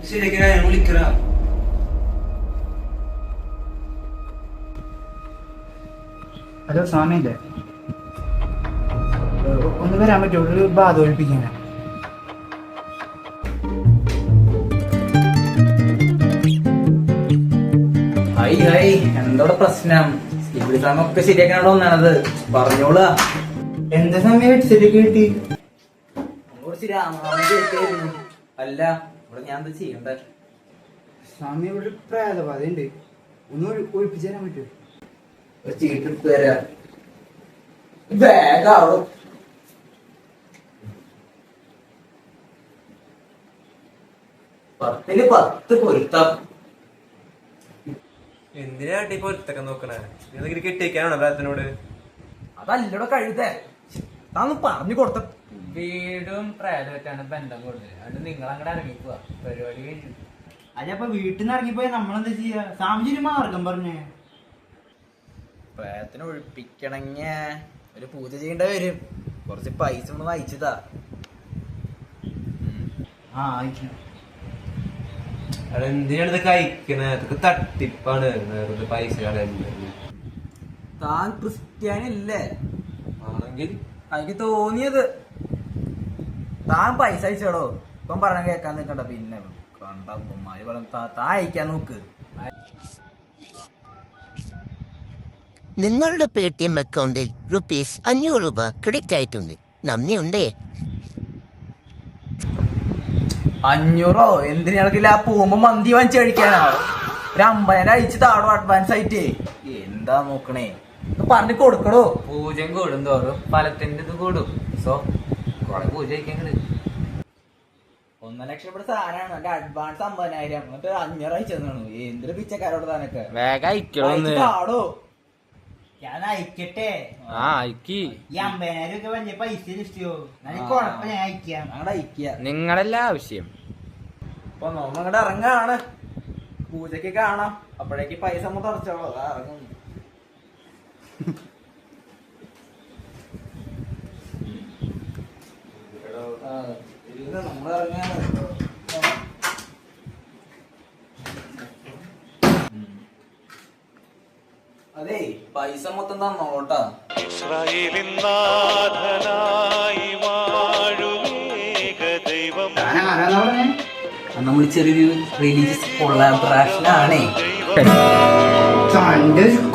ശരിയാക്കി ഞാൻ വിളിക്കടാ. ഹലോ സ്വാമിയില്ലേ? ഒന്ന് വരാൻ പറ്റുമോ? ഒരു ബാധ ഒഴിപ്പിക്കാനാ. ഹൈ ഹൈ, എന്തോടെ പ്രശ്നം? ഇവിടെ സമയമൊക്കെ ശരിയാക്കാനോട് വന്നാണത്. പറഞ്ഞോളാ. എന്താ സമയം ഹെഡ്സെറ്റ് കിട്ടി? അല്ല, ഇവിടെ ഞാൻ എന്താ ചെയ്യണ്ടേ? സ്വാമി ഇവിടെ പ്രേതബാധയുണ്ട്. ഒന്ന് ഒഴിപ്പിച്ചു തരാൻ പറ്റുമോ? ഒരു ചീട്ടെടുത്ത് തരാ. ബാഗാവും. 10ന് 10 പൊരുത്തം. എന്തിനാ ഇപ്പൊ ഒരുത്തൊക്കെ നോക്കണേ? നീ കെട്ടിക്കാനാണോ പ്രാർത്ഥനോട്? അതല്ലടോ കഴുതേ, താന്ന് പറഞ്ഞു കൊടുത്ത. വീടും പ്രേതമായിട്ടാണ് ബന്ധം കൊടുത്തത്. അതുകൊണ്ട് നിങ്ങൾ അങ്ങോട്ട് ഇറങ്ങിപ്പോവാ, പരിപാടി കഴിഞ്ഞു. അല്ലപ്പൊ വീട്ടിൽ നിന്ന് ഇറങ്ങിപ്പോയാൽ നമ്മളെന്താ ചെയ്യാ? സ്വാമിജി ഒരു മാർഗം പറഞ്ഞേ. പ്രേതത്തിനെ ഒഴിപ്പിക്കണെങ്കി ഒരു പൂജ ചെയ്യേണ്ട വരും. കുറച്ച് പൈസ ഒന്ന് അയച്ചതാ. ആ അയച്ചു. അവിടെ എന്തിനാണ് ഇതൊക്കെ അയക്കണേ? അതൊക്കെ തട്ടിപ്പാണ്. വെറുതെ പൈസ കളയുന്നത്. താൻ ക്രിസ്ത്യാനില്ലേ? ആണെങ്കിൽ എനിക്ക് തോന്നിയത്. താൻ പൈസ അയച്ചോടോ. ഇപ്പം പറഞ്ഞ കേക്കാൻ നിൽക്കണ്ട. പിന്നെ കണ്ടമാര് പറഞ്ഞു താൻ അയക്കാൻ നോക്ക്. നിങ്ങളുടെ പേടിഎം അക്കൗണ്ടിൽ ₹500 ക്രെഡിറ്റ് ആയിട്ടുണ്ട്. നന്ദിയുണ്ടേ. 500 എന്തിനാണെങ്കില പോകുമ്പോ മന്തി വാങ്ങിച്ച് കഴിക്കാനോ? ഒരു 50 അയച്ച് താടോ അഡ്വാൻസ് ആയിട്ട്. എന്താ നോക്കണേ? പറഞ്ഞു കൊടുക്കണോ? പൂജം കൂടും തോറും ഫലത്തിന്റെ ഇത് കൂടും. സോ കുറെ പൂജ കഴിക്കാൻ 1 ലക്ഷം സാധനമാണ്. എന്റെ അഡ്വാൻസ് 50,000. എന്നിട്ട് 500 അയച്ചു തന്നു. എന്തൊരു പിച്ചക്കാരോട് താനൊക്കെ താടോ. ഞാൻ അയക്കട്ടെ. അയക്കി. ഈ 50,000 ഒക്കെ വലിയ പൈസ ഇഷ്ടോ? കുഴപ്പം ഞാൻ അയക്കാം. ഞങ്ങളുടെ അയക്കുക. നിങ്ങളല്ല ആവശ്യം. അപ്പൊ നമ്മ അങ്ങോട്ട് ഇറങ്ങാണ്. പൂജക്ക് കാണാം. അപ്പോഴേക്ക് പൈസ ഒന്ന് തറച്ചോളൂ. ഇറങ്ങും. നമ്മളിറങ്ങാണ്. അതെ, പൈസ മൊത്തം തന്നോട്ടാ. ഇസ്രായേലിൻ നാഥനായി വാഴുമേക ദൈവം. നമ്മൾ ചെറിയൊരു റിലീജിയസ് കൊളാബറേഷൻ ആണേ.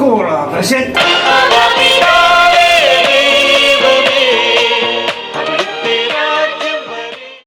കൊളാബറേഷൻ